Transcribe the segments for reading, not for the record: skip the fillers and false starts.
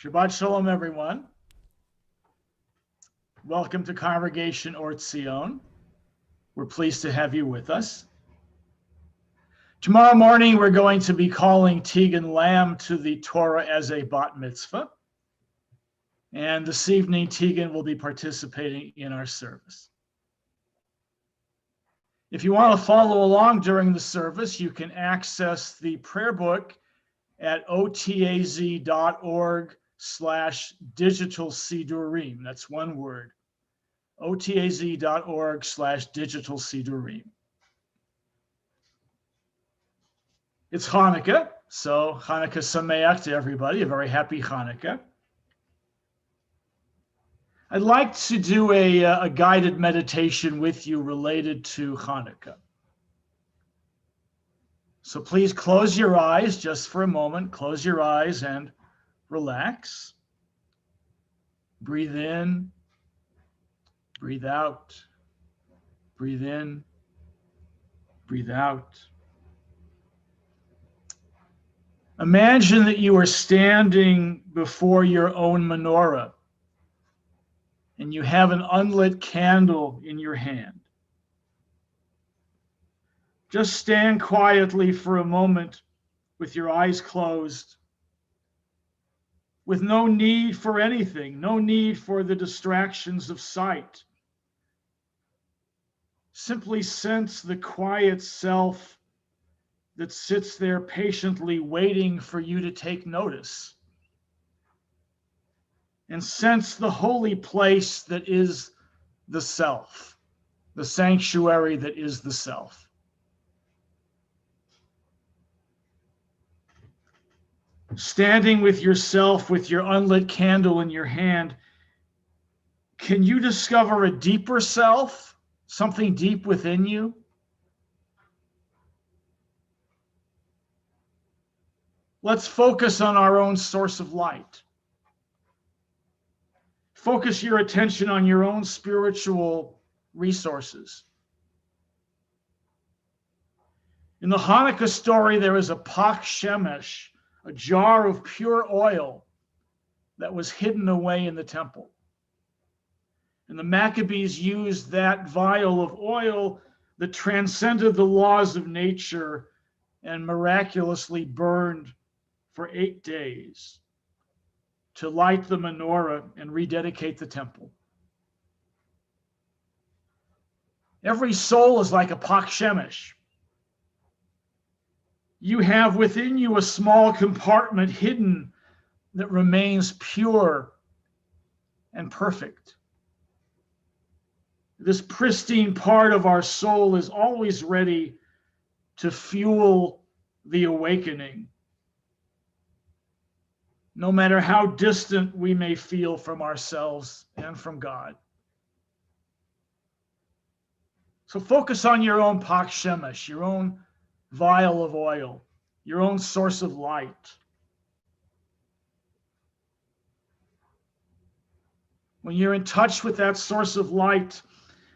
Shabbat Shalom, everyone. Welcome to Congregation or Tzion. We're pleased to have you with us. Tomorrow morning, we're going to be calling Tegan Lamb to the Torah as a bat mitzvah. And this evening, Tegan will be participating in our service. If you want to follow along during the service, you can access the prayer book at otaz.org/digital sidurim. That's one word. otaz.org/digital sidurim. It's Hanukkah, so Hanukkah Sameach to everybody. A very happy Hanukkah. I'd like to do a guided meditation with you related to Hanukkah. So please close your eyes just for a moment. Close your eyes and relax. Breathe in, breathe out, breathe in, breathe out. Imagine that you are standing before your own menorah and you have an unlit candle in your hand. Just stand quietly for a moment with your eyes closed, with no need for anything, no need for the distractions of sight. Simply sense the quiet self that sits there patiently waiting for you to take notice. And sense the holy place that is the self, the sanctuary that is the self. Standing with yourself with your unlit candle in your hand, can you discover a deeper self, something deep within you? Let's focus on our own source of light. Focus your attention on your own spiritual resources. In the Hanukkah story, there is a pak shemesh, a jar of pure oil that was hidden away in the temple. And the Maccabees used that vial of oil that transcended the laws of nature and miraculously burned for 8 days to light the menorah and rededicate the temple. Every soul is like a pak shemesh. You have within you a small compartment hidden that remains pure and perfect. This pristine part of our soul is always ready to fuel the awakening, no matter how distant we may feel from ourselves and from God. So focus on your own pak shemesh, your own vial of oil, your own source of light. When you're in touch with that source of light,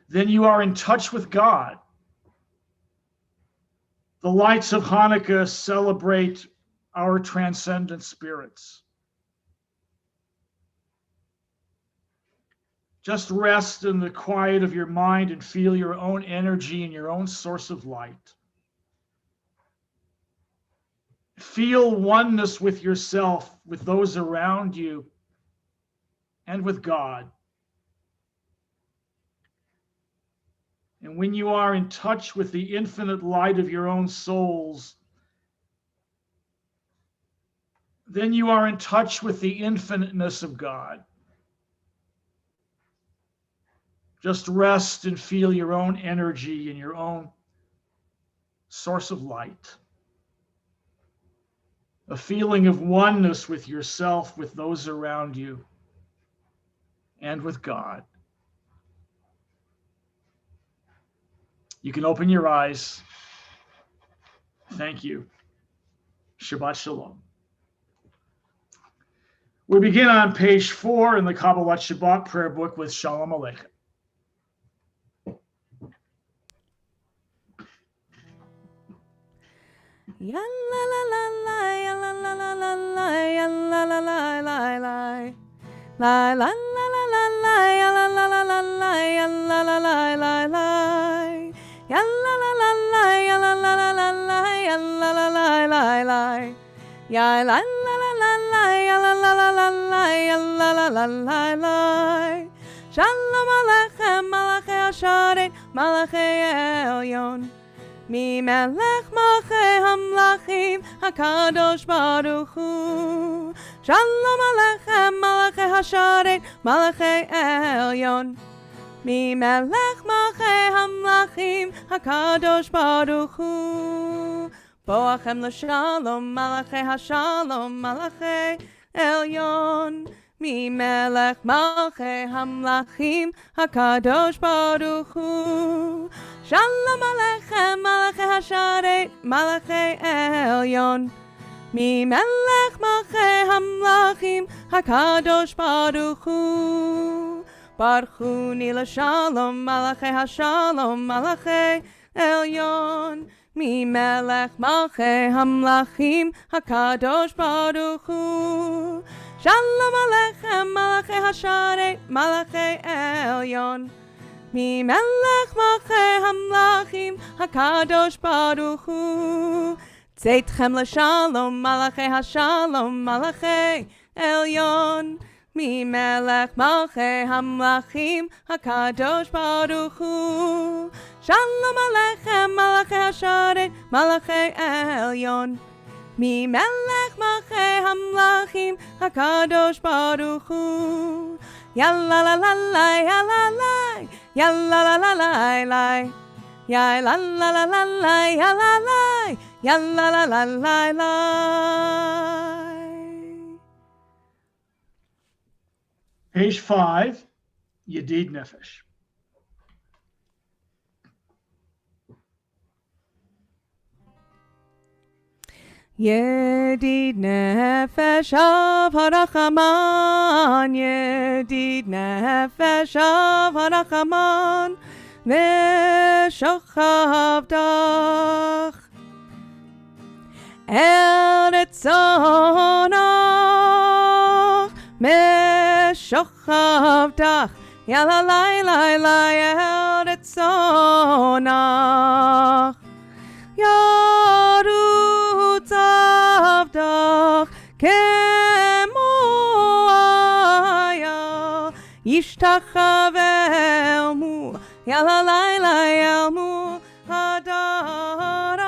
then you are in touch with God. The lights of Hanukkah celebrate our transcendent spirits. Just rest in the quiet of your mind and feel your own energy and your own source of light. Feel oneness with yourself, with those around you, and with God. And when you are in touch with the infinite light of your own souls, then you are in touch with the infiniteness of God. Just rest and feel your own energy and your own source of light. A feeling of oneness with yourself, with those around you, and with God. You can open your eyes. Thank you. Shabbat Shalom. We begin on page 4 in the Kabbalat Shabbat prayer book with Shalom Aleichem. Ya la la la la, ya la la la la la, ya la la la la la, La la la la la la ya la la la la la ya la la la la la ya la la la la ya la la la la la ya la la la la la ya la la la la la ya la la la la la ya la la la la la Shalom Aleichem Malachei Hasharet Malachei Elyon Mi melech malchei hamlachim HaKadosh Baruch Hu Shalom Aleichem Malachei Hasharet Malachei Elyon Mi melech malchei hamlachim HaKadosh Baruch Hu Boachem l'shalom Malachei Hashalom Malachei Elyon Mi melech malchei hamlachim HaKadosh Baruch Hu Shalom Aleichem Malachei Hasharet Malachei Elyon Mi melech malchei hamlachim HaKadosh Baruch Hu Baruchuni l'shalom Malachei Hashalom Malachei Elyon Mi melech malchei hamlachim HaKadosh Baruch Hu Shalom Aleichem Malachei Hasharet Malachei Elyon Mi melech malchei hamlachim HaKadosh Baruch Hu Tzeitchem l'shalom Malachei Hashalom Malachei Elyon Mi melech malchei hamlachim HaKadosh Baruch Hu Shalom Aleichem Malachei Hasharet Malachei Elyon Mi melech malchei hamlachim HaKadosh Baruch Hu Ya la la la la ya la la ya la la la la la ya la la la la la ya la la ya la la la la la Page 5, Yedid Nefesh. Yedid nefesh av harachaman Yedid nefesh av harachaman V'shochavdach Eretz zonach V'shochavdach Yala lai lai lai Eretz zonach Yarutz avdach kemo aya Yishtachav elmu Yala lai lai elmu Hadarach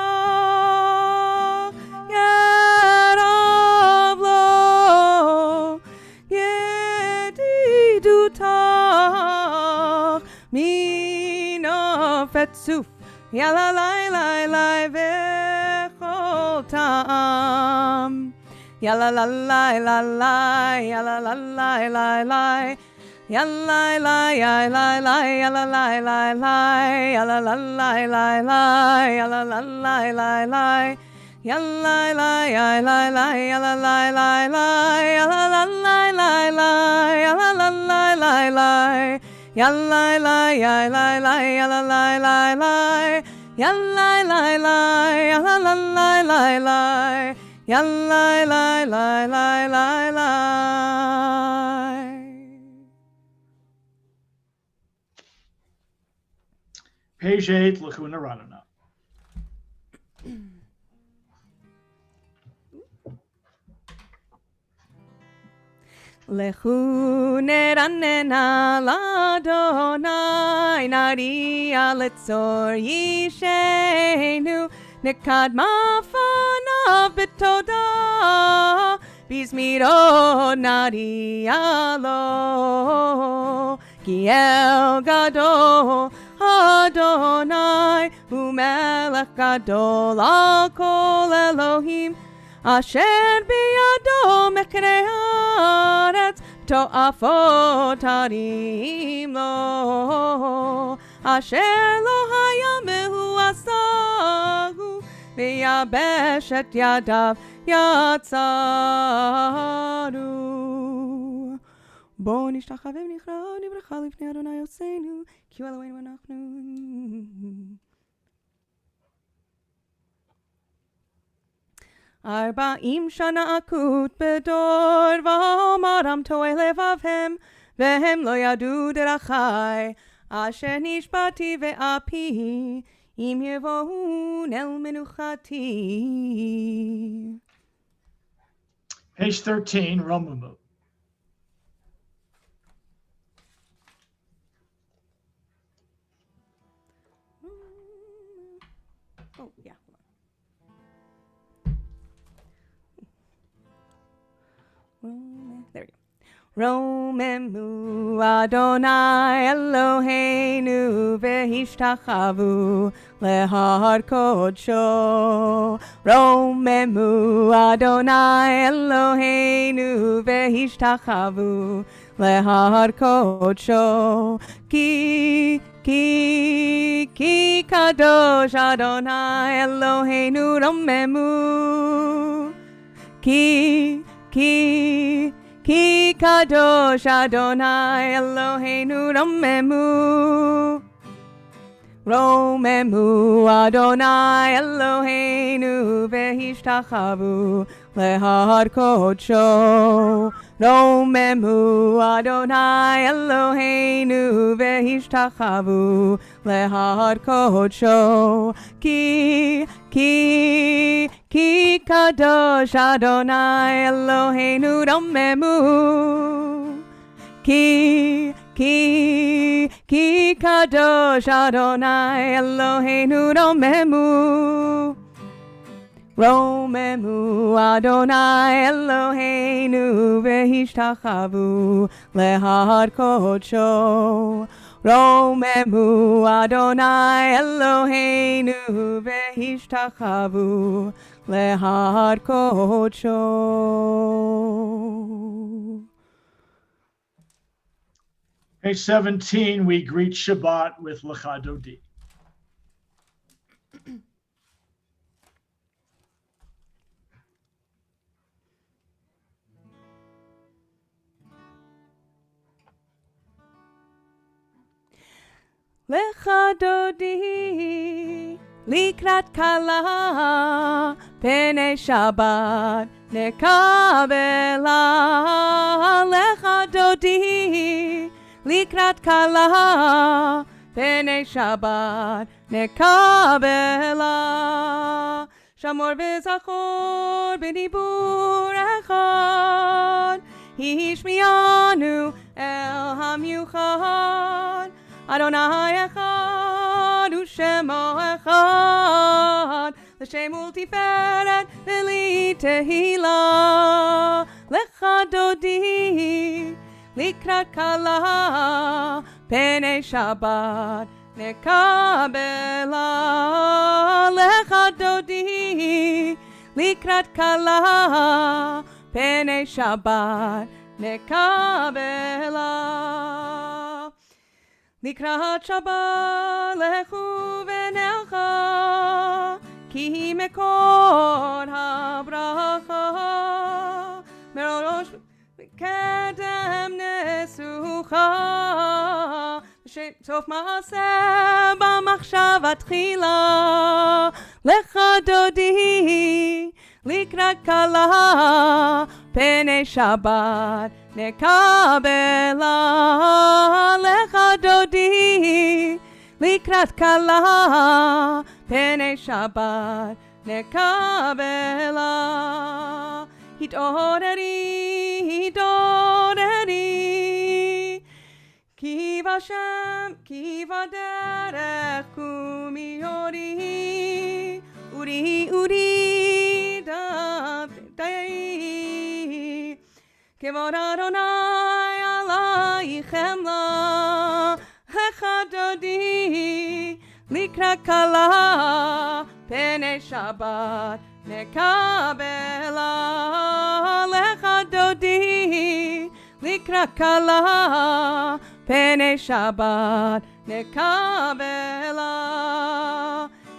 Yerav lo Yedidutach Mina fetzuf Yala lai lai lai vechol ta'am Yala la lai la lai Yala la lai lai lai Yala lai lai lai lai Yala lai lai lai Yala la lai lai lai Yala la lai lai lai Yala lai lai lai lai Yala lai lai lai Yala la lai lai lai Yala la lai lai lai Yalla la ya la la yalla la la la yalla la la yalla la la la la yalla la la la la la Page 8, Lachuna Ranana. Lechu neranena l'Adonai nariya letzor yishenu nekadma fanav b'toda bizmirot nariya lo ki el gadol Adonai umelech gadol al kol Elohim Asher biyado meknei haaretz to'afot harim lo Asher lo haya mehu asahu viyabesh et yadav yatzaru Bo nishtachave v'nichra nivracha lifnei Adonai Yoseinu ki hu Eloheinu anachnu 40 שנה אקוט בדור, ואומרם טועה לבבהם, והם לא ידעו דרכי, אשר נשבעתי ואפי, אם יבואון אל מנוחתי. Page 13, Romumu. Oh, yeah. There we go. Romemu Adonai Eloheinu v'hishtachavu lehar kodsho. Romemu Adonai Eloheinu v'hishtachavu lehar kodsho. Ki kadosh Adonai Eloheinu romemu. Ki kadosh Adonai Eloheinu romemu. Romemu Adonai Eloheinu v'hishtachavu lehar kodsho. Romemu Adonai Eloheinu v'hishtachavu lehar kodsho. Ki kadosh Adonai Eloheinu romemu. Ki kadosh Adonai Eloheinu romemu. Romemu Adonai Eloheinu v'hishtachavu lehar kodsho. Romemu Adonai Eloheinu v'hishtachavu lehar kodsho. Page 17, we greet Shabbat with Lecha Dodi. Lecha dodi likrat kala pene Shabbat nekabela. Lecha dodi likrat kala pene Shabbat nekabela. Shamor v'zachor b'dibur echad, hishmianu el hamyuchad. Adonai echad u'shemo echad, l'shem ultiferet v'li tehila. Lecha dodi likrat kala pene Shabbat nekabela. Lecha dodi likrat kala pene Shabbat nekabela. Likrat Shabbat lechu v'necha, ki mekor habracha, merosh kedem nesucha, sof maaseh b'machshava tchila. Lecha dodi likrat kala pene Shabbat nekabela. Lecha dodi likrat kala pene Shabbat nekabela. Hidoreri ki vashem ki vaderech kumi ori dai kevod Adonai alai chemla. Lecha dodi likrat kala pene Shabbat nekabela. Lecha dodi likrat kala pene Shabbat nekabela.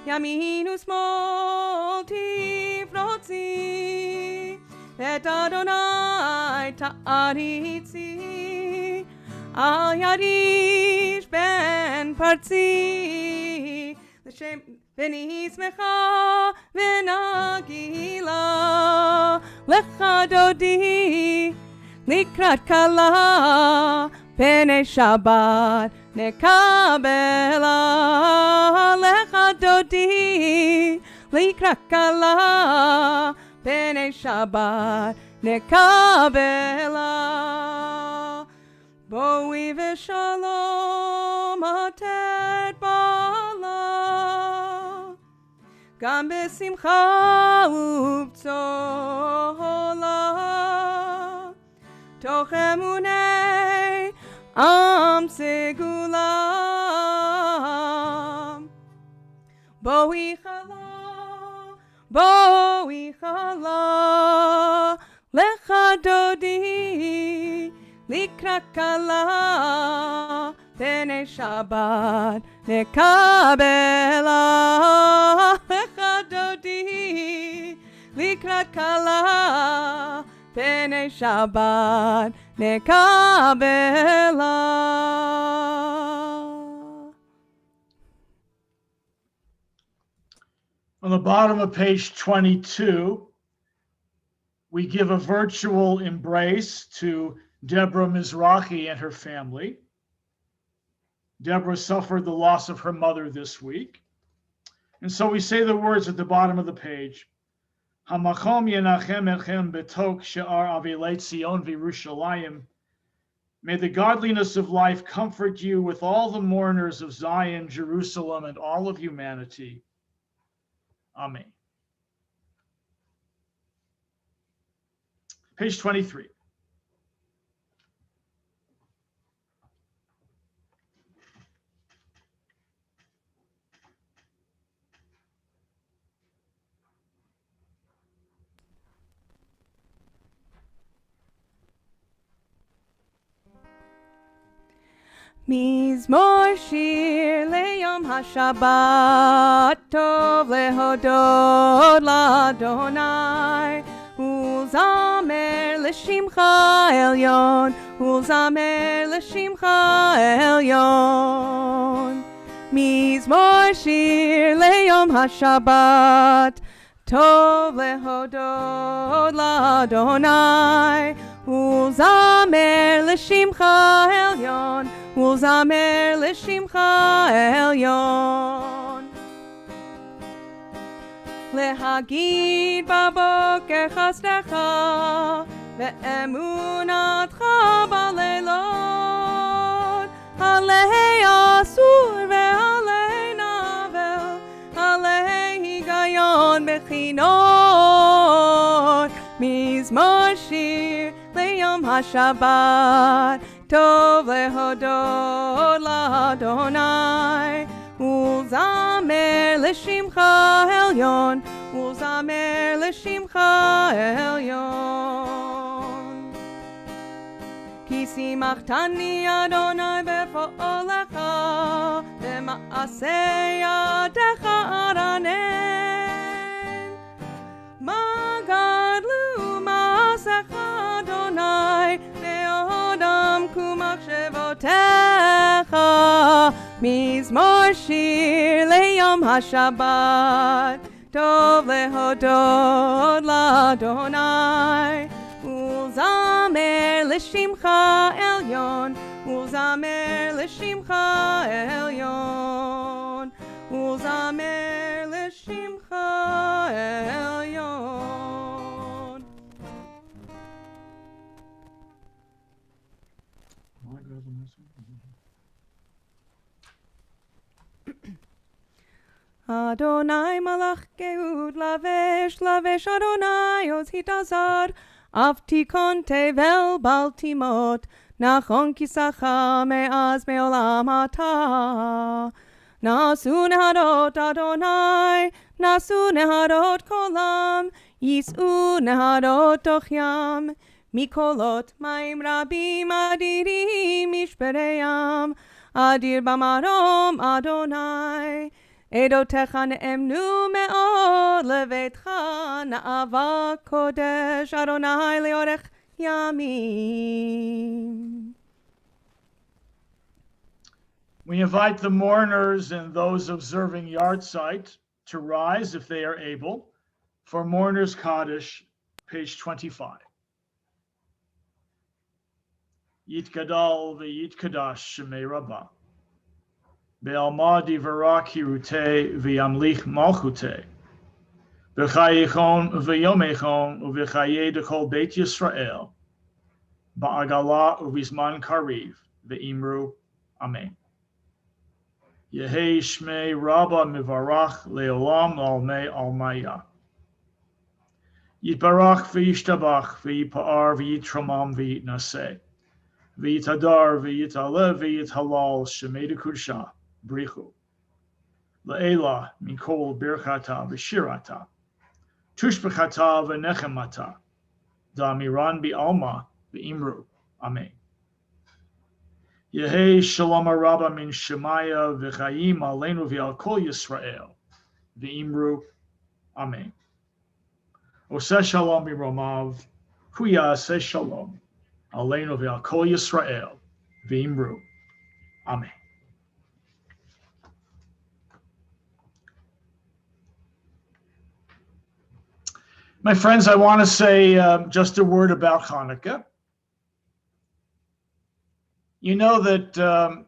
Yamin u'smol tifrotzi, et Adonai ta'aritzi, al yarish ben partzi. ונשמחה ונגילה לך דודי לקראת כלה פני שבת נקבלה לך דודי לקראת כלה פני שבת נקבלה בואי ושלום לתת בעלה גם בשמחה ובצהלה תוך אמוני עם סגולה בואי חלה לך דודי לקראת כלה פני שבת נקבלה לך דודי לקראת כלה פני שבת נקבלה. On the bottom of page 22, we give a virtual embrace to Deborah Mizrahi and her family. Deborah suffered the loss of her mother this week. And so we say the words at the bottom of the page. Hamakom yenachem etchem betok she'ar avilei Tzion v'Yerushalayim. May the godliness of life comfort you with all the mourners of Zion, Jerusalem, and all of humanity. Amen. Page 23. מזמור שיר ליום השבת טוב להודות לאדוני ולזמר לשמך עליון ולזמר לשמך עליון מזמור שיר ליום השבת טוב להודות לאדוני ולזמר לשמך עליון ולזמר לשמך עליון להגיד בבוקר חסדך ואמונתך בלילות עלי אסור ועלי נבל עלי היגיון בחינות מזמור שיר ליום השבת טוב להודות לאדוני ולזמר לשמך עליון ולזמר לשמך עליון כי שימחתני אדוני בפועלך במעשה ידיך ארנן מה גדלו מעשיך אדוני מאוד עמקו מחשבותיך מזמור שיר ליום השבת טוב להודות לאדוני ולזמר לשמך עליון ולזמר לשמך עליון ולזמר לשמך עליון. אדוני מלך גאות לבש לבש אדוני עוז התעזר אף תיכון תבל בל תימות נכון כיסך מאז מעולם אתה נעשו נהרות אדוני נעשו נהרות כולם יישאו נהרות תוך ים מקולות מים רבים אדירים משברי ים אדיר במרום אדוני עדותיך נאמנו מאוד לביתך נאווה קודש אדוני לאורך ימים. We invite the mourners and those observing yahrzeit to rise, if they are able, for Mourner's Kaddish, page 25. Yitgadal v'yitkadash shemei Rabbah. Be'alma divara kirute v'yamlich malchute. V'chayechon v'yomechon v'chaye dechol Beit Yisrael. Ba'agala uvizman kariv ve'imru. Amen. Yehei shmei Rabba mivarach leolam almei almaya. Yitbarach v'yishtabach v'yipa'ar v'yitramam v'yitnaseh. V'yitadar v'yitalev v'yithalal shemei dekudsha brichu. Le'ela mikol birchata v'shirata. Tushbechata v'nechemata. Da'miran bi'alma v'imru. Amen. Yehei shalom rabba min shemaya v'chayim aleinu v'al kol Yisrael v'imru. Amen. Oseh shalom miromav hu ya'aseh shalom aleinu v'al kol Yisrael v'imru. Amen. My friends, I want to say just a word about Hanukkah. You know that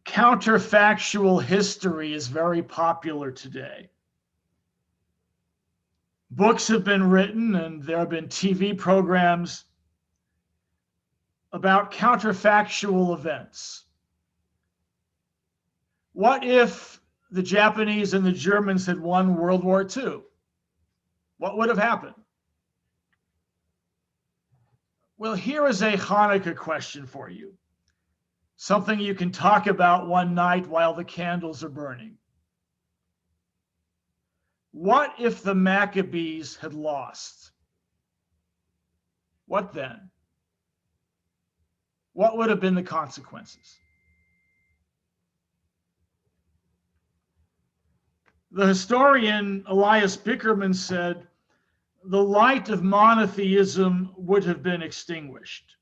counterfactual history is very popular today. Books have been written and there have been TV programs about counterfactual events. What if the Japanese and the Germans had won World War II? What would have happened? Well, here is a Hanukkah question for you. Something you can talk about one night while the candles are burning. What if the Maccabees had lost? What then? What would have been the consequences? The historian Elias Bickerman said, the light of monotheism would have been extinguished.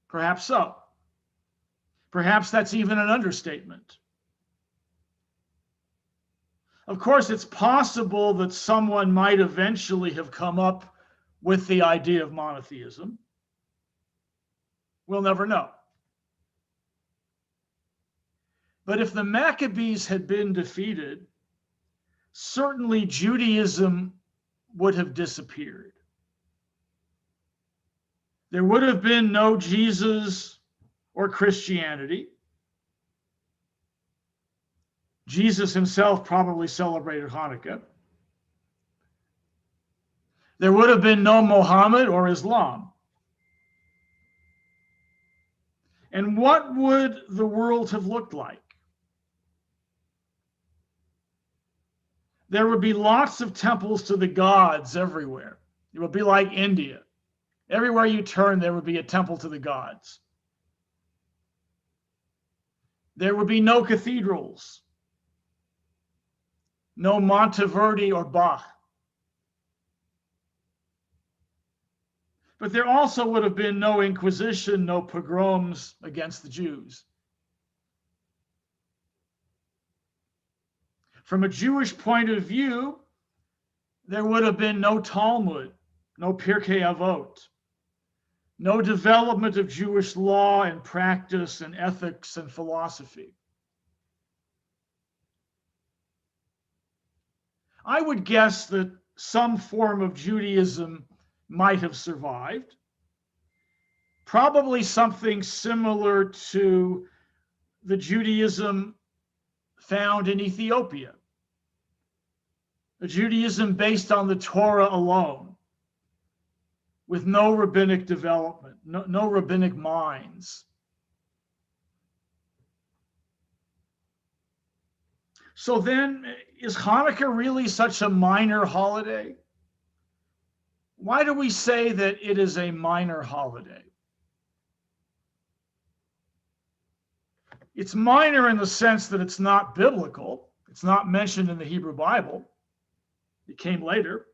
Perhaps so. Perhaps that's even an understatement. Of course, it's possible that someone might eventually have come up with the idea of monotheism. We'll never know. But if the Maccabees had been defeated, certainly Judaism would have disappeared. There would have been no Jesus or Christianity. Jesus himself probably celebrated Hanukkah. There would have been no Muhammad or Islam. And what would the world have looked like? There would be lots of temples to the gods everywhere. It would be like India. Everywhere you turn, there would be a temple to the gods. There would be no cathedrals, no Monteverdi or Bach. But there also would have been no Inquisition, no pogroms against the Jews. From a Jewish point of view, there would have been no Talmud, no Pirkei Avot, no development of Jewish law and practice and ethics and philosophy. I would guess that some form of Judaism might have survived, probably something similar to the Judaism found in Ethiopia, a Judaism based on the Torah alone, with no rabbinic development, no rabbinic minds. So then, is Hanukkah really such a minor holiday? Why do we say that it is a minor holiday? It's minor in the sense that it's not biblical. It's not mentioned in the Hebrew Bible. It came later.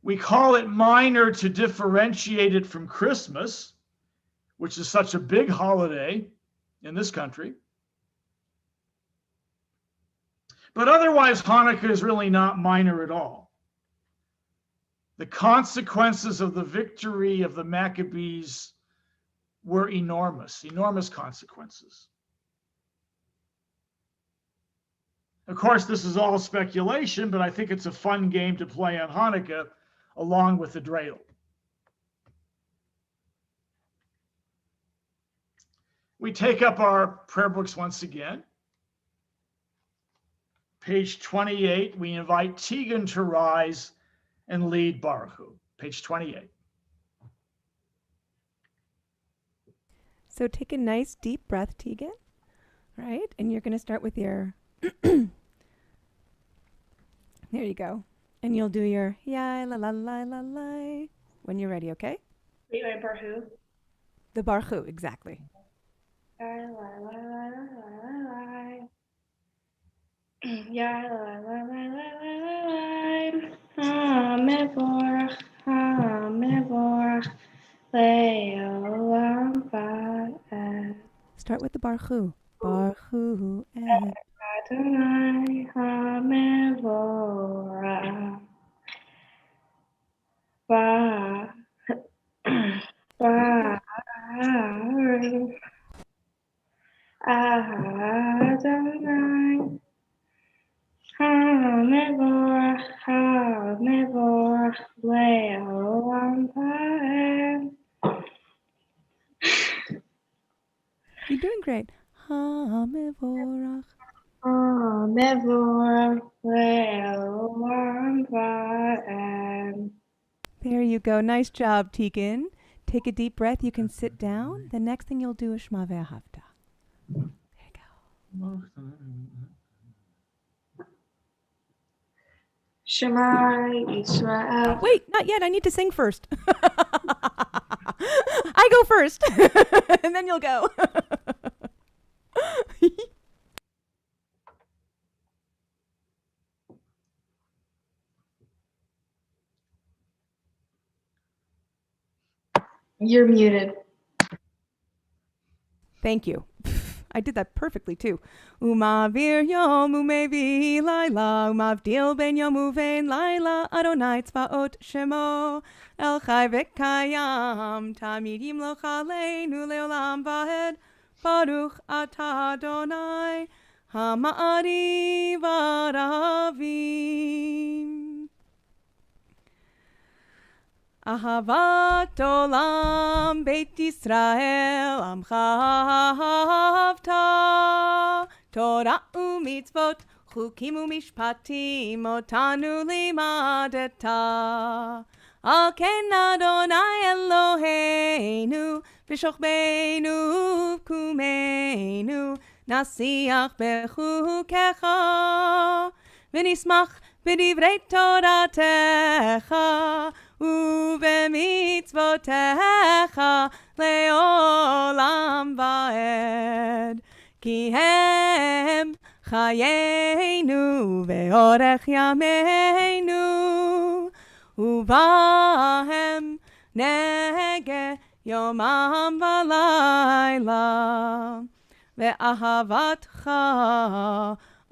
We call it minor to differentiate it from Christmas, which is such a big holiday in this country. But otherwise, Hanukkah is really not minor at all. The consequences of the victory of the Maccabees were enormous consequences. Of course, this is all speculation, but I think it's a fun game to play on Hanukkah along with the dreidel. We take up our prayer books once again. Page 28, we invite Tegan to rise and lead Baruch Hu. Page 28. So take a nice deep breath, Tegan, right? And you're going to start with your, there you go. And you'll do your ya la la la la la when you're ready, okay? Wait, Baruch Hu? The Baruch Hu, exactly. Ya la la la la la la. Ya la la la la la la. Ha-mevorach, ha-mevorach, le'olam va'ed. Start with the Baruch Hu. Baruch Hu et Adonai ha-mevorach. Baruch Adonai ha-mevorach, ha-mevorach, le'olam va'ed. You're doing great. Ha-mevorach. Ha-mevorach, le'olam va'ed. There you go. Nice job, Tegan. Take a deep breath. You can sit down. The next thing you'll do is Shema Ve'ahavta. There you go. Shema Yisrael. Wait, not yet. I need to sing first. I go first, and then you'll go. You're muted. Thank you. I did that perfectly too. Umavir yom umevi laila umavdil ben yom uvein laila Adonai tzvaot shemo el chai v'kayam tamid yimloch aleinu leolam vahed baruch atah Adonai hama'ari v'aravim. Ahavat olam Beit Yisrael amcha ahavta Torah umitzvot chukim umishpatim otanu limadeta Al ken Adonai Eloheinu v'shochbeinu v'kumeinu nasiach bechukecha v'nismach b'divrei Toratecha ובמצוותיך לעולם ועד כי הם חיינו ואורך ימינו ובהם נגה יומם ולילה ואהבתך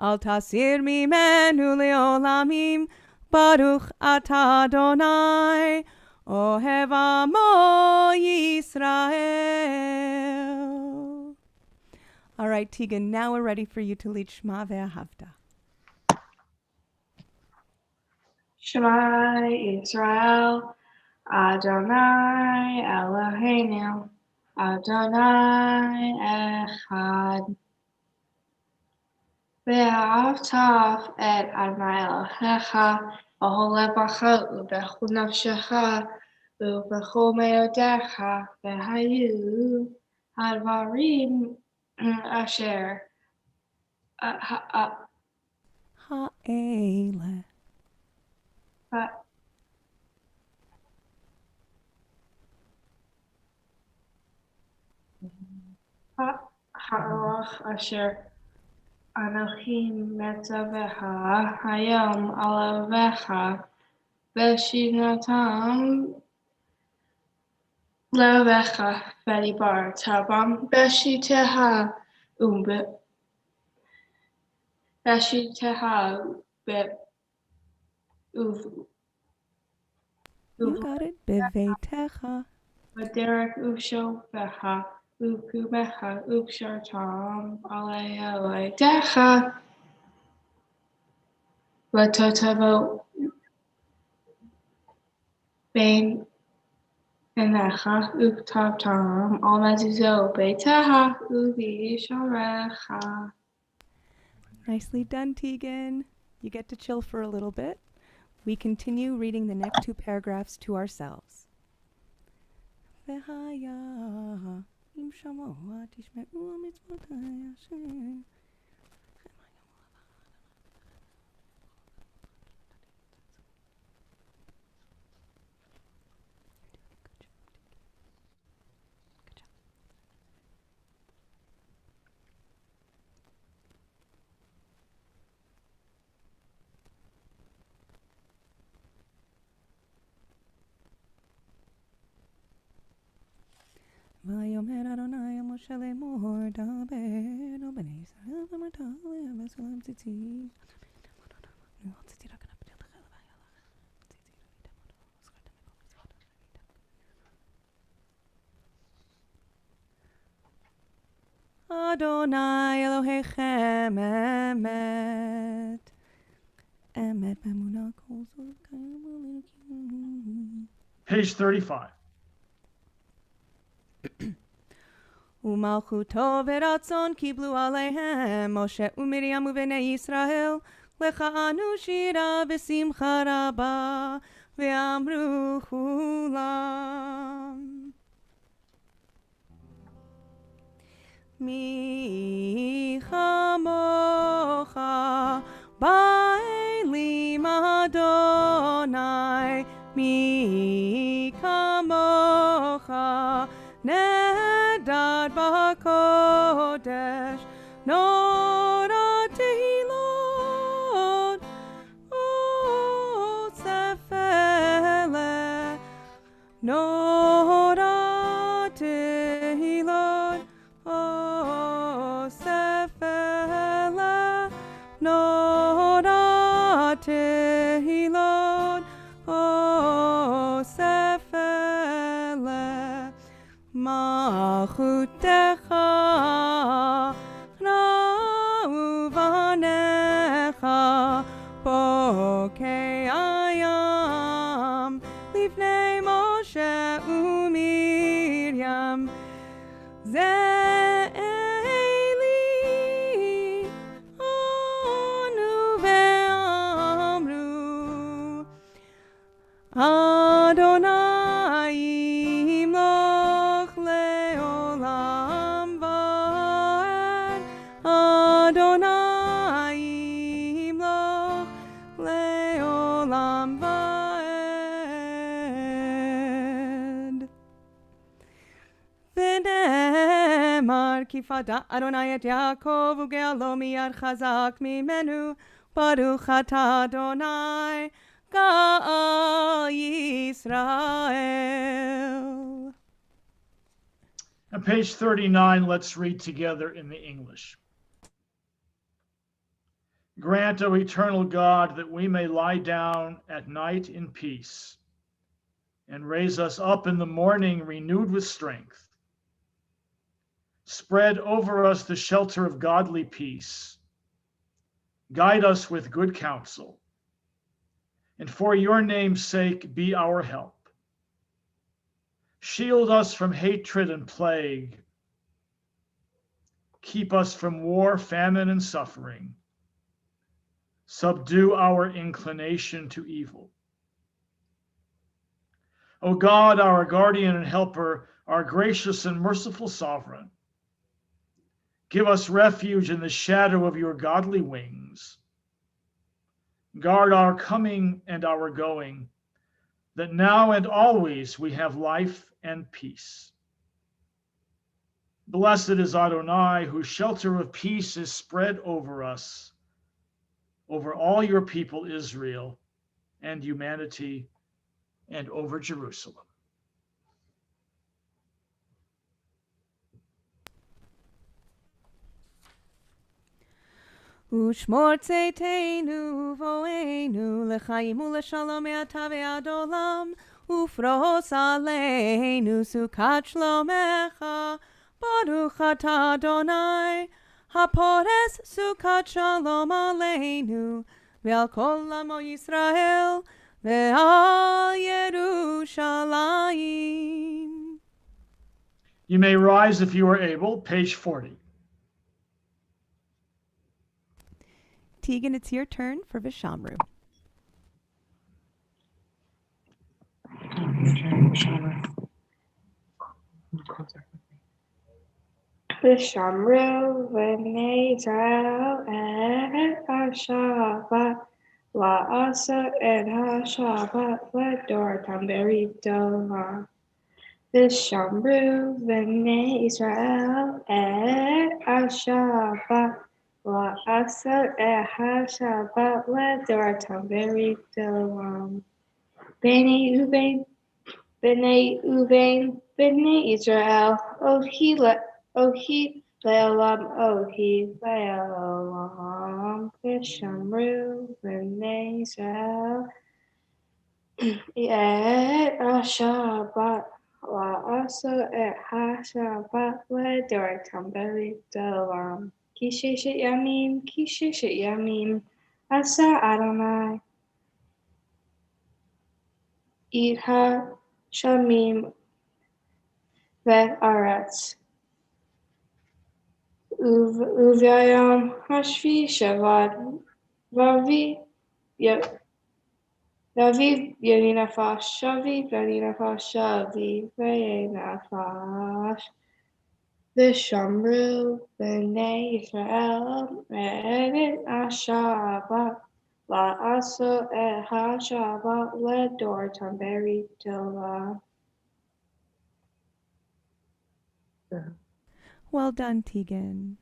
אל תסיר ממנו לעולמים Baruch atah Adonai, Ohev Amo Yisrael. All right, Tegan, now we're ready for you to lead Shema Ve'ahavta. Shema Yisrael, Adonai Eloheinu, Adonai Echad. Ve'ahavta et Adonai Elohecha, b'chol levacha u'b'chol nafshecha u'b'chol me'odecha v'hayu hadvarim asher Ha'ele. ha'arach asher Anochi metzavecha hayom alavecha v'shinatam Levecha Fedibar Tabam Beshi Teha Umbe Beshi Teha Be Uv You got it. Bevetecha. Derek Usho Beha Ukubeha Ukshar Tom Ale Decha Latotavo Bain Enecha Uktav Tom Almazizo Beteha Uvi Sharecha. Nicely done, Tegan. You get to chill for a little bit. We continue reading the next two paragraphs to ourselves. ויאמר אדוני אל משה לאמור דבר אל בני ישראל ואמרת להם בסולם ציצית אדוני אלוהיכם אמת אמת באמונה כל זאת קיים אלוקים. Page 35. ומלכותו ורצון קיבלו עליהם משה ומרים ובני ישראל לכהנו שירה בשמחה רבה ואמרו כולם מי כמוך באלים אדוני מי כמוך נדד בקודש נורא תהילות ספלה נורא תהילות ספלה נורא תהילות ספלה מלכותך ראו בניך בוקי הים לפני משה ומרים זה אלי ענו ואמרו אדוני ימלוך לעולם ועד אדוני ימלוך לעולם ועד ונאמר כי פדה אדוני את יעקב וגאלו מיד חזק ממנו ברוך אתה אדוני גאל ישראל. On page 39, let's read together in the English. Grant, O eternal God, that we may lie down at night in peace and raise us up in the morning renewed with strength. Spread over us the shelter of godly peace. Guide us with good counsel. And for your name's sake, be our help. Shield us from hatred and plague. Keep us from war, famine, and suffering. Subdue our inclination to evil. O God, our guardian and helper, our gracious and merciful sovereign, give us refuge in the shadow of your godly wings. Guard our coming and our going, that now and always we have life and peace. Blessed is Adonai, whose shelter of peace is spread over us, over all your people Israel and humanity, and over Jerusalem. ושמור צאתנו ובואנו לחיים ולשלום מעתה ועד עולם, ופרוס עלינו סוכת שלומך. ברוך אתה אדוני, הפורס סוכת שלום עלינו ועל כל עמו ישראל ועל ירושלים. You may rise if you are able, page 40. Tegan, it's your turn for Vishamru. Vishamru v'nei Israel et ha-Shabbat la'asa et ha-Shabbat l'dortam beridova. Vishamru v'nei Israel et ha-Shabbat la'asa et ha-Shabbat l'dortam beridova. Bnei Uvain, Bnei Israel, Ohi Le'olam, Ohi Le'olam, Vishamru, Bnei Israel, Et HaShabbat, La'asa Et HaShabbat, Le'dortam Berid'olam, Ki Sheshet Yamim, Asa Adonai, Idha Shamim Ve'aretz. Uvayam Hashvi Shavad Vavi Yaninafash Shavi Yaninafash Shavi Yaninafash Vishamru B'nei Israel Et HaShabbat La'asa Et HaShabbat L'dortam Berid'olam. Well done, Tegan.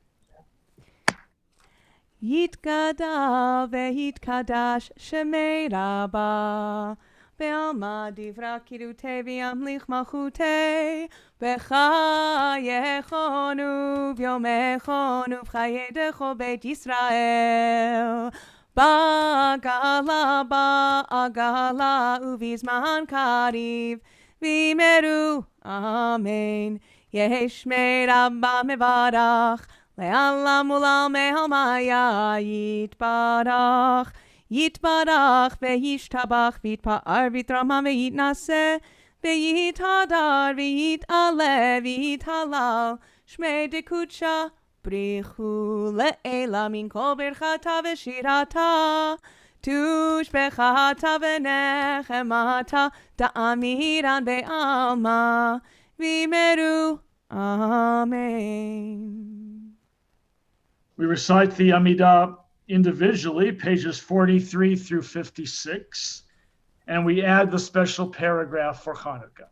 Yitkada ve'yitkadash shemei rabba ve'alma divra kirute v'yamlich malchute v'chayechonu v'yomechonu v'chayedecho beit Yisrael ba'agala uvizman kariv v'imeru amen. Yesh me rabba mevarach le'alam ulal mehalmaya yitbarach ve'yishtabach v'yitpa'ar v'yitramam ve'yitnaseh ve'yithadar ve'yit'aleh ve'yithalal shmei dekutsha brichu le'ela min kol birchata ve'shirata tushbechata ve'nechemata da'amiran be'alma Vimeru. Amen. We recite the Amidah individually, pages 43 through 56, and we add the special paragraph for Hanukkah.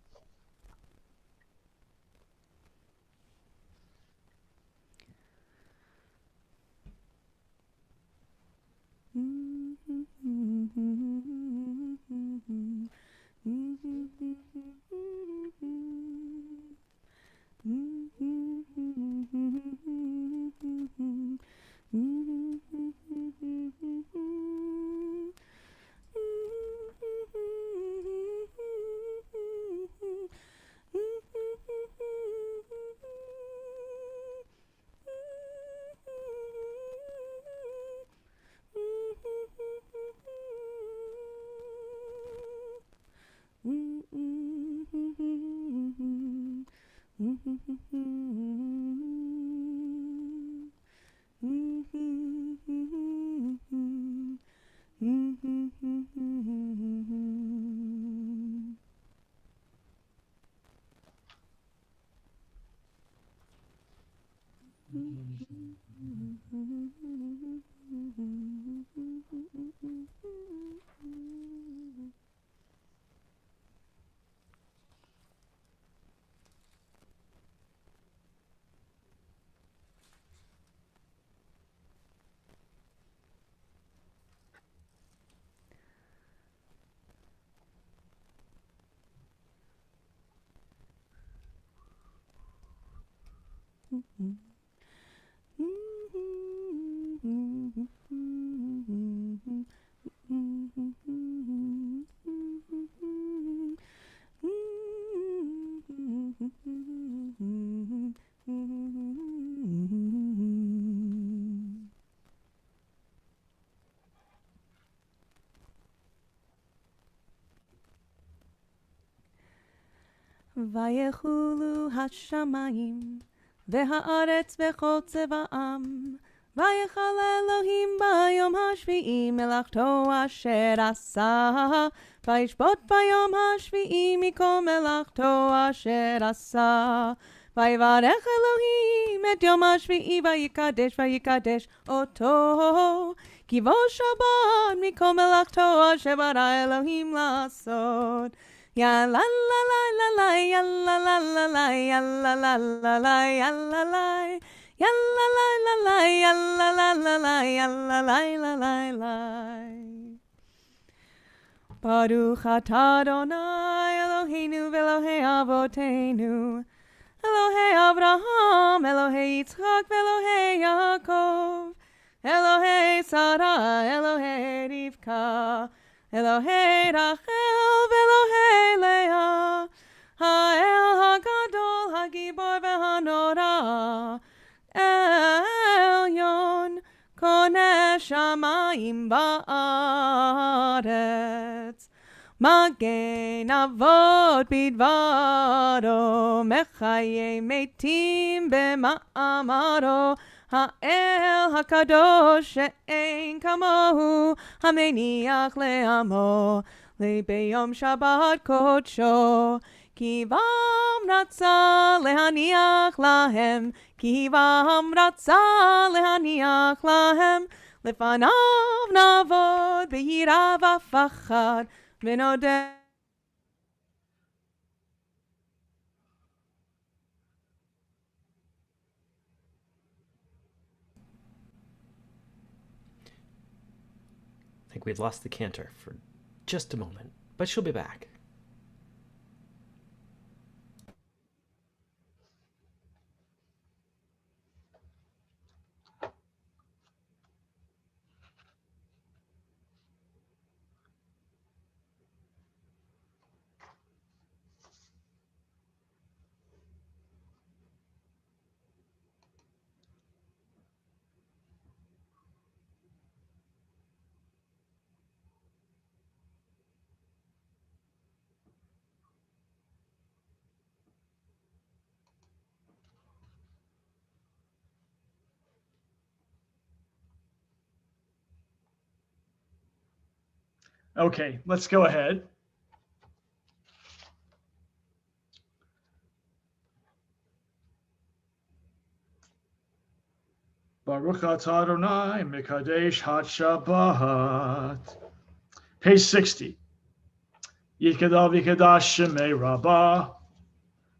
ויחולו השמיים והארץ וכל צבאם, ויחל אלוהים ביום השביעי מלאכתו אשר עשה, וישבות ביום השביעי מכל מלאכתו אשר עשה. ויברך אלוהים את יום השביעי ויקדש אותו, כי בו שבת מכל מלאכתו אשר ברא אלוהים לעשות. יא לה לה לה לה יא לה לה לה לה יא לה לה לה לה יא לה לה יא לה לה לה יא לה לה לה לה יא לה לה לה לה. ברוך אתה אדוני אלוהינו ואלוהי אבותינו, אלוהי אברהם, אלוהי יצחק ואלוהי יעקב, אלוהי שרה, אלוהי רבקה, אלוהי רחל ואלוהי לאה, האל הגדול, הגיבור והנורא, עליון, קונה שמיים בארץ. מגן אבות בדברו, מחיי מתים במאמרו, האל הקדוש שאין כמוהו, המניח לעמו ביום שבת קודשו. כי בם רצה להניח להם, כי בם רצה להניח להם, לפניו נעבוד ביראה ופחד ונודה. I think we've lost the cantor for just a moment, but she'll be back. Okay, let's go ahead. Baruch atah Adonai mekadesh HaShabbat. Page 60. Yikadav yikadash shemei rabbah.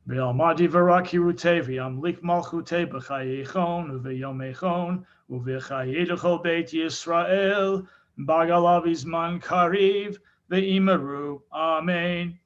Ve'almadi v'rak hirutei v'yamlik malchutei b'chayichon u'v'yomechon u'v'chayi l'chol beit Yisrael b'galav izman kariv ve'imeru. Amen.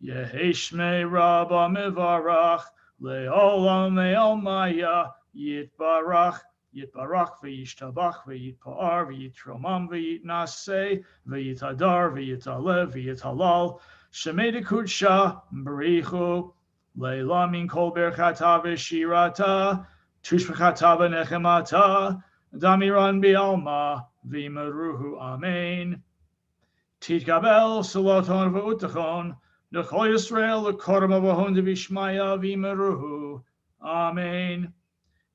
Yehi shmei rabbah mevarach le'olam le'almaya yitbarach Yitbarach v'yishtabach v'yitpa'ar v'yitromam v'yitnaseh v'yitadar v'yitalev v'yithalal shemei dekudsha b'richu leila min kol berchata v'shirata tushbechata v'nechemata damiran bi'alma v'imeruhu. Amen. Titkabel saloton v'utachon l'chol Yisrael l'korma v'hon v'ishmaya v'imeruhu. Amen.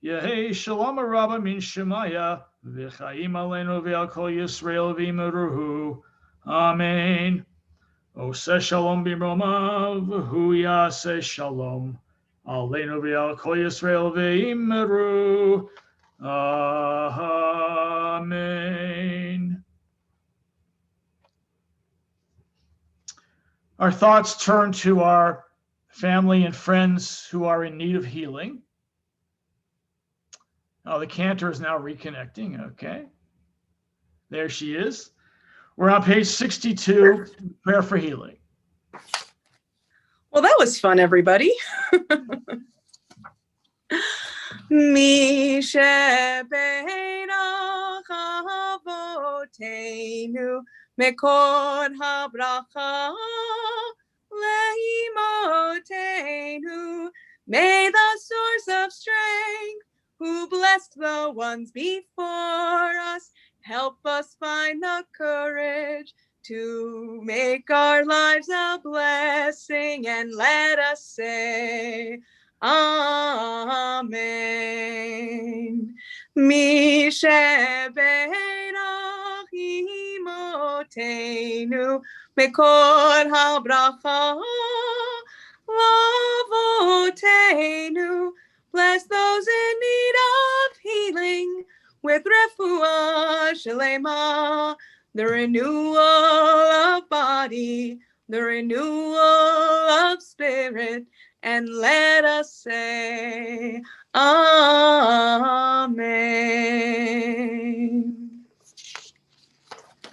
Yehi shalom rabba min shemaya v'chaim aleinu v'al kol Yisrael v'imeruhu. Amen. Oseh shalom b'mromav v'hu yaseh shalom aleinu v'al kol Yisrael v'imeru. Amen. Our thoughts turn to our family and friends who are in need of healing. Oh, the cantor is now reconnecting. Okay. There she is. We're on page 62, prayer for healing. Well, that was fun, everybody. Mi shebeirach avotenu mekor habracha leimotenu. May the source of strength, who blessed the ones before us, help us find the courage to make our lives a blessing, and let us say, Amen. Mi shebeirach imotenu mekor habracha lavotenu. Bless those in need of healing with refuah shalema, the renewal of body, the renewal of spirit, and let us say, Amen.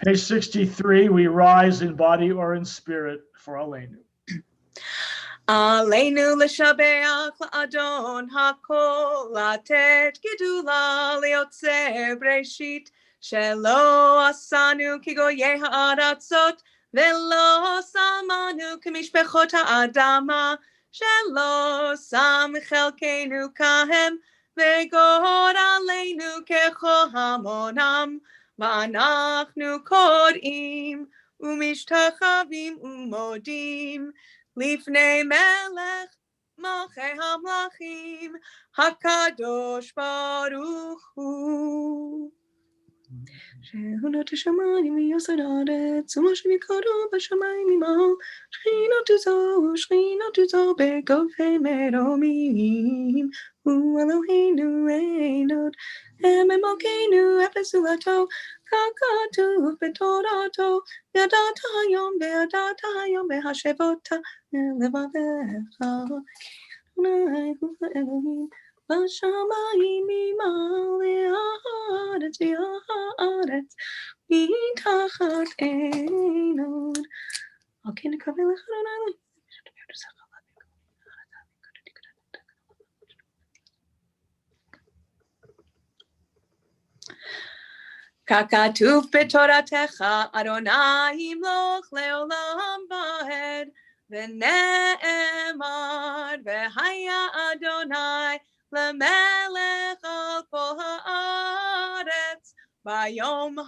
Page 63, we rise in body or in spirit for Aleinu. Aleinu l'shabeach la'adon hakol, latet gedula liotze breshit, shelo asanu kigoye ha'aratzot, velo samanu k'mishpechot ha'adama, shelo sam chelkenu kahem, vegor aleinu kechol hamonam, va'anachnu kodim, umishtachavim umodim, Lifnei melech malchei hamlachim hakadosh baruch hu. Shehu not hashamayim v'yosad haaretz u'ma shemikado b'shamayim imaho shechina tuzo begofei meromim hu Eloheinu einod emem malkeinu efes ulato kakatuv b'torato yadata hayom behashevota levavecha Adonai hu Elohim b'shamayim imale haaretz v'haaretz מתחת עינות. על כן נקווה לך Adonai. ככתוב בתורתך, אדוני ימלוך לעולם ועד, ונאמר, והיה אדוני למלך על כל הארץ, ביום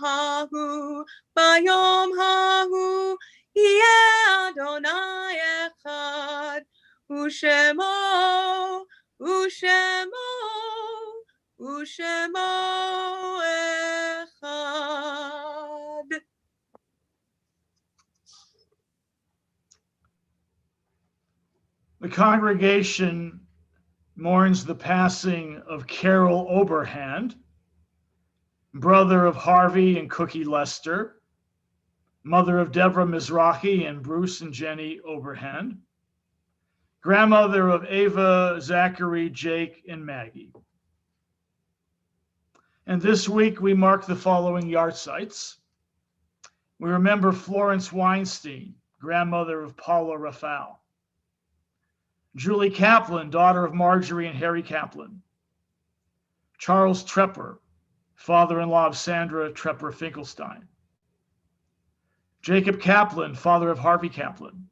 ההוא, יהיה אדוני אחד, ושמו אחד. The congregation mourns the passing of Carol Oberhand, brother of Harvey and Cookie Lester, mother of Deborah Mizrahi and Bruce and Jenny Oberhand, grandmother of Ava, Zachary, Jake, and Maggie. And this week we mark the following yahrzeits. We remember Florence Weinstein, grandmother of Paula Rafal, Julie Kaplan, daughter of Marjorie and Harry Kaplan, Charles Trepper, father-in-law of Sandra Trepper Finkelstein, Jacob Kaplan, father of Harvey Kaplan,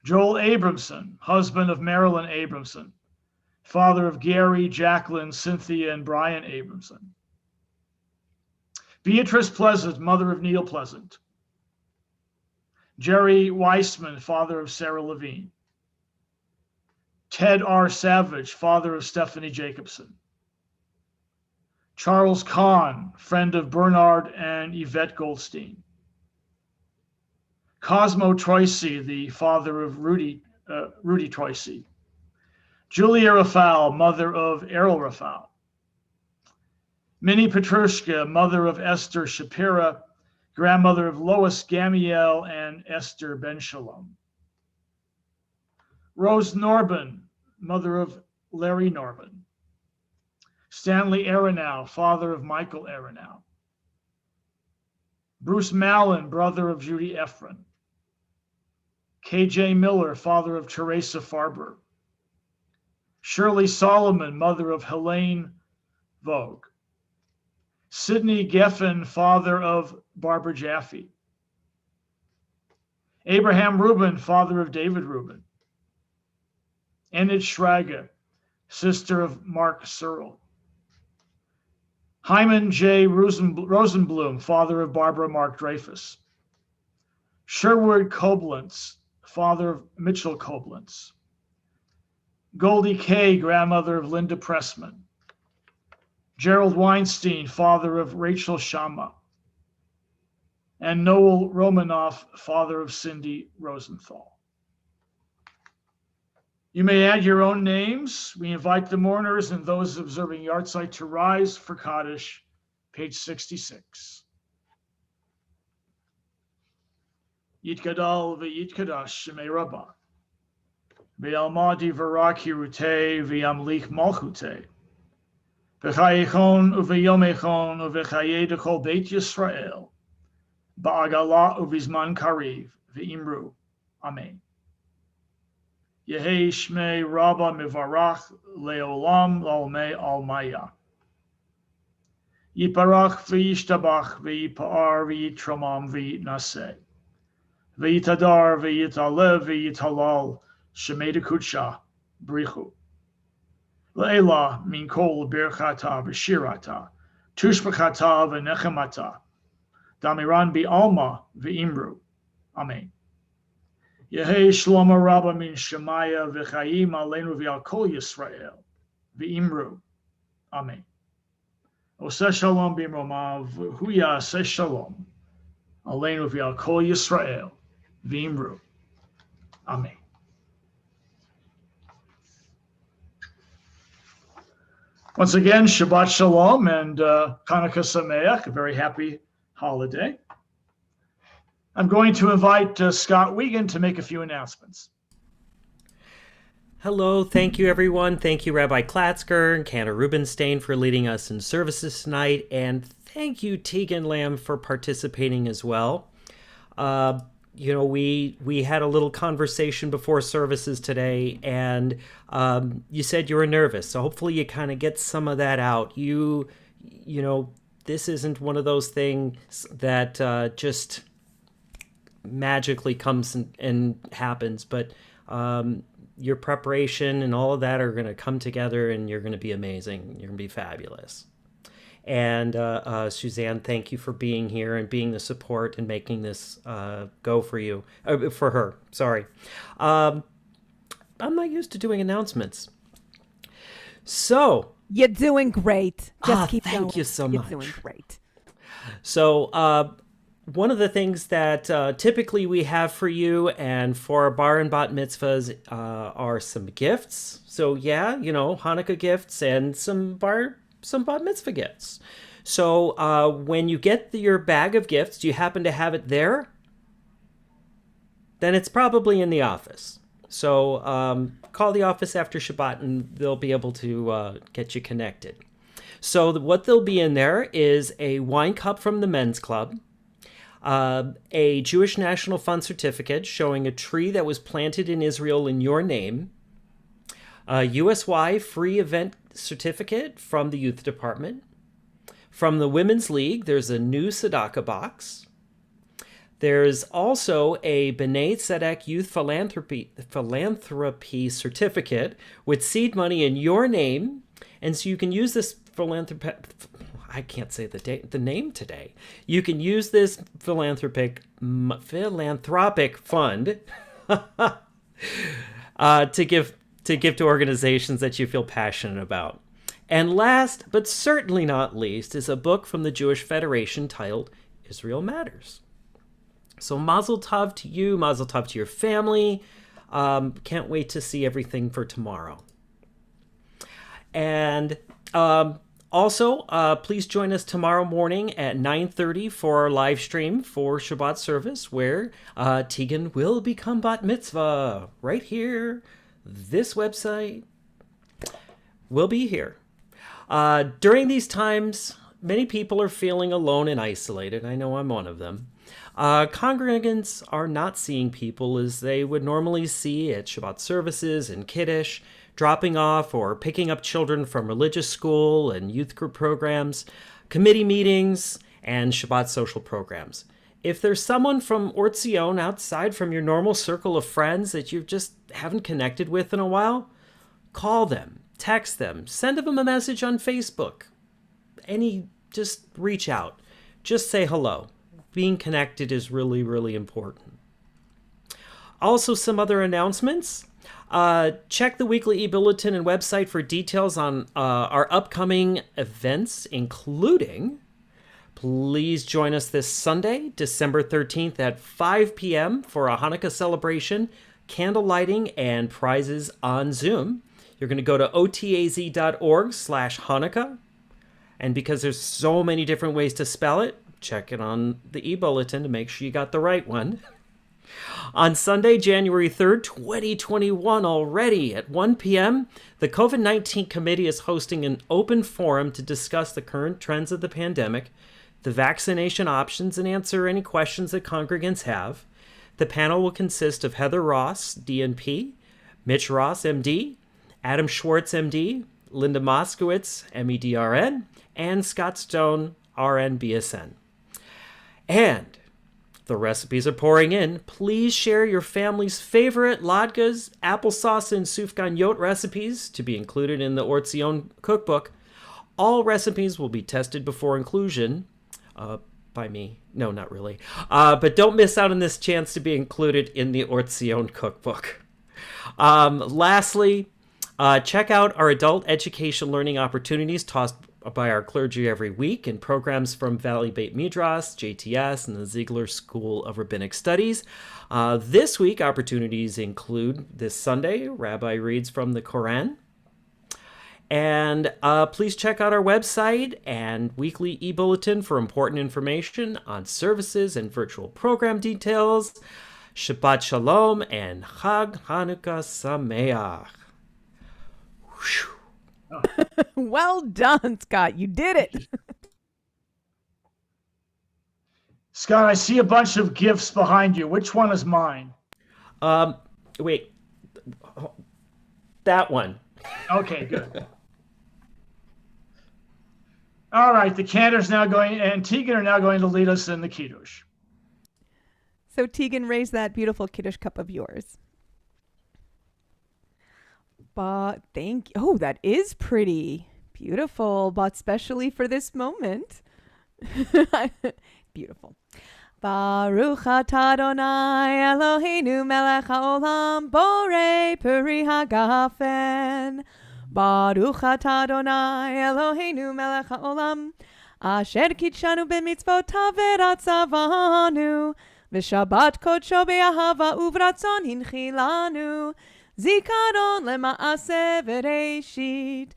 Joel Abramson, husband of Marilyn Abramson, father of Gary, Jacqueline, Cynthia, and Brian Abramson, Beatrice Pleasant, mother of Neil Pleasant, Jerry Weissman, father of Sarah Levine, Ted R. Savage, father of Stephanie Jacobson, Charles Kahn, friend of Bernard and Yvette Goldstein, Cosmo Troisi, the father of Rudy Troisi, Julia Rafal, mother of Errol Rafal, Minnie Petrushka, mother of Esther Shapira, grandmother of Lois Gamiel and Esther Ben Shalom, Rose Norman, mother of Larry Norman, Stanley Aronow, father of Michael Aronow, Bruce Mallon, brother of Judy Efron, K.J. Miller, father of Teresa Farber, Shirley Solomon, mother of Helene Vogue, Sidney Geffen, father of Barbara Jaffe, Abraham Rubin, father of David Rubin, Enid Schrager, sister of Mark Searle, Hyman J. Rosenblum, father of Barbara Mark Dreyfus, Sherwood Koblenz, father of Mitchell Koblenz. Goldie Kay, grandmother of Linda Pressman. Gerald Weinstein, father of Rachel Shama. And Noel Romanoff, father of Cindy Rosenthal. You may add your own names. We invite the mourners and those observing yahrzeit to rise for Kaddish, page 66. Yitgadal v'yitkadash shemei Rabbah. V'yalmadi v'rak hirutei v'yamlich malchutei. V'chayechon uv'yomechon uv'chaye dechol beit Yisrael. Ba'agala uvizman kariv v'imru. Amen. Yehei shmei Rabbah mivarach leolam lalmei almaya. Yiparach v'yishtabach v'yipar v'yitramam v'yitnaseh. V'yitadar v'yitalev v'yitalal shemei dekutsha brichu. Le'ela min kol birchata v'shirata tushbachata v'nechemata damiran bi'alma v'imru. Amen. Yehei shlomo Rabbah min shemaya v'chayim aleinu v'al kol Yisrael v'imru. Amen. Oseh shalom b'imromav hu yaseh shalom aleinu v'al kol Yisrael v'imru. Amen. Once again, Shabbat Shalom and Hanukkah Sameach, a very happy holiday. I'm going to invite Scott Wiegand to make a few announcements. Hello, thank you everyone. Thank you Rabbi Klatzker and Cantor Rubenstein for leading us in services tonight, and thank you Tegan Lamb for participating as well. We had a little conversation before services today, and you said you were nervous, so hopefully you kind of get some of that out. You know, this isn't one of those things that just magically comes and happens, but your preparation and all of that are going to come together, and you're going to be amazing. You're going to be fabulous. And Suzanne, thank you for being here and being the support and making this go for you, for her. Sorry. I'm not used to doing announcements. So. You're doing great. Just keep going. Thank you so much. You're doing great. So one of the things that typically we have for you and for our bar and bat mitzvahs are some gifts. So yeah, Hanukkah gifts and some bat mitzvah gifts. So when you get your bag of gifts, do you happen to have it there? Then it's probably in the office. So call the office after Shabbat and they'll be able to get you connected. So what there'll be in there is a wine cup from the men's club, a Jewish National Fund certificate showing a tree that was planted in Israel in your name, a USY free event certificate from the youth department. From the Women's League, there's a new tzedakah box. There's also a B'nai Tzedek Youth Philanthropy certificate with seed money in your name. And so you can use this I can't say the name today. You can use this philanthropic fund to give to organizations that you feel passionate about. And last, but certainly not least, is a book from the Jewish Federation titled Israel Matters. So mazel tov to you, mazel tov to your family. Can't wait to see everything for tomorrow. And also, please join us tomorrow morning at 9:30 for our live stream for Shabbat service, where Tegan will become bat mitzvah right here. This website will be here. During these times, many people are feeling alone and isolated. I know I'm one of them. Congregants are not seeing people as they would normally see at Shabbat services and Kiddush, dropping off or picking up children from religious school and youth group programs, committee meetings, and Shabbat social programs. If there's someone from Tzion outside from your normal circle of friends that you just haven't connected with in a while, call them, text them, send them a message on Facebook. Just reach out. Just say hello. Being connected is really, really important. Also, some other announcements. Check the weekly e-bulletin and website for details on our upcoming events, including, please join us this Sunday, December 13th at 5 p.m. for a Hanukkah celebration, candle lighting, and prizes on Zoom. You're going to go to otaz.org/Hanukkah. And because there's so many different ways to spell it, check it on the e-bulletin to make sure you got the right one. On Sunday, January 3rd, 2021 already at 1 p.m., the COVID-19 committee is hosting an open forum to discuss the current trends of the pandemic, the vaccination options, and answer any questions that congregants have. The panel will consist of Heather Ross, DNP, Mitch Ross, MD, Adam Schwartz, MD, Linda Moskowitz, MEDRN, and Scott Stone, RN, BSN. And the recipes are pouring in. Please share your family's favorite latkes, applesauce, and sufgan yot recipes to be included in the Tzion cookbook. All recipes will be tested before inclusion by me. No, not really. But don't miss out on this chance to be included in the Tzion cookbook. Lastly, check out our adult education learning opportunities tossed by our clergy every week and programs from Valley Beit Midrash, JTS, and the Ziegler School of Rabbinic Studies. This week, opportunities include this Sunday, Rabbi reads from the Quran. And please check out our website and weekly e-bulletin for important information on services and virtual program details. Shabbat Shalom and Chag Hanukkah Sameach. Whew. Well done, Scott. You did it. Scott, I see a bunch of gifts behind you. Which one is mine? Wait. That one. Okay, good. All right, the Cantors now going, and Tegan are now going to lead us in the Kiddush. So Tegan, raise that beautiful Kiddush cup of yours. Thank you. Oh, that is pretty. Beautiful. Bought specially for this moment. Beautiful. Baruch atah Adonai Eloheinu melech haolam borei peri hagafen. Baruch atah Adonai Eloheinu melech haolam asher kitshanu b'mitzvotav v'ratzavanu v'shabbat kodsho be'ahava uvratzon hinchilanu Zikaron lema'aseh v'reishit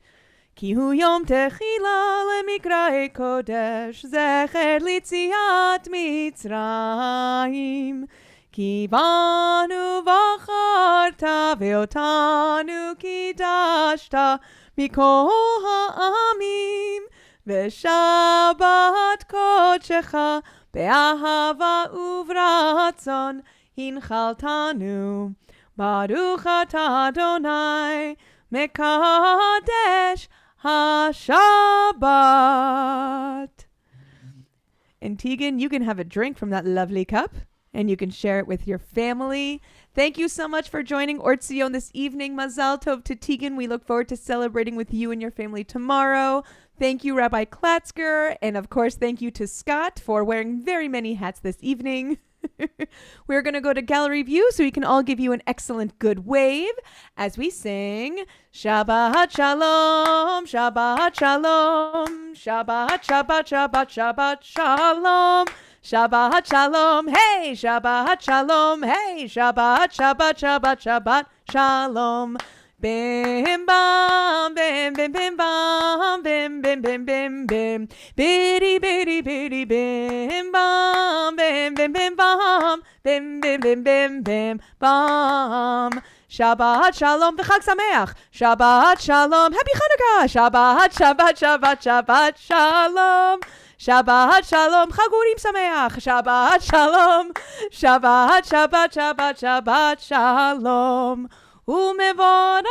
Ki hu yom techila lemikrae kodesh zecher litziat Mitzrayim Ki banu v'acharta ve'otanu kidashta mikol ha'amim v'shabbat kodshecha be'ahava uvratzon hinchaltanu Baruch atah Adonai mekadesh haShabbat. And Tegan, you can have a drink from that lovely cup, and you can share it with your family. Thank you so much for joining Tzion this evening. Mazal Tov to Tegan. We look forward to celebrating with you and your family tomorrow. Thank you, Rabbi Klatzker. And of course, thank you to Scott for wearing very many hats this evening. We're going to go to gallery view so we can all give you an excellent good wave as we sing Shabbat Shalom, Shabbat Shalom, Shabbat, Shabbat, Shabbat, Shabbat Shalom, Shabbat Shalom, hey, Shabbat Shalom, hey, Shabbat, Shabbat, Shabbat, Shabbat Shalom. Bim bam bim bim bim bam bim bim bim bim bim biddy biddy biddy bim bam bim bim bim bam bim bim bim bim bim bam Shabbat Shalom v'Chag Sameach Shabbat Shalom Happy Chanukah Shabbat Shabbat Shabbat Shabbat Shalom Shabbat Shalom Chag Urim Sameach Shabbat Shalom Shabbat Shabbat Shabbat Shabbat Shalom Umevora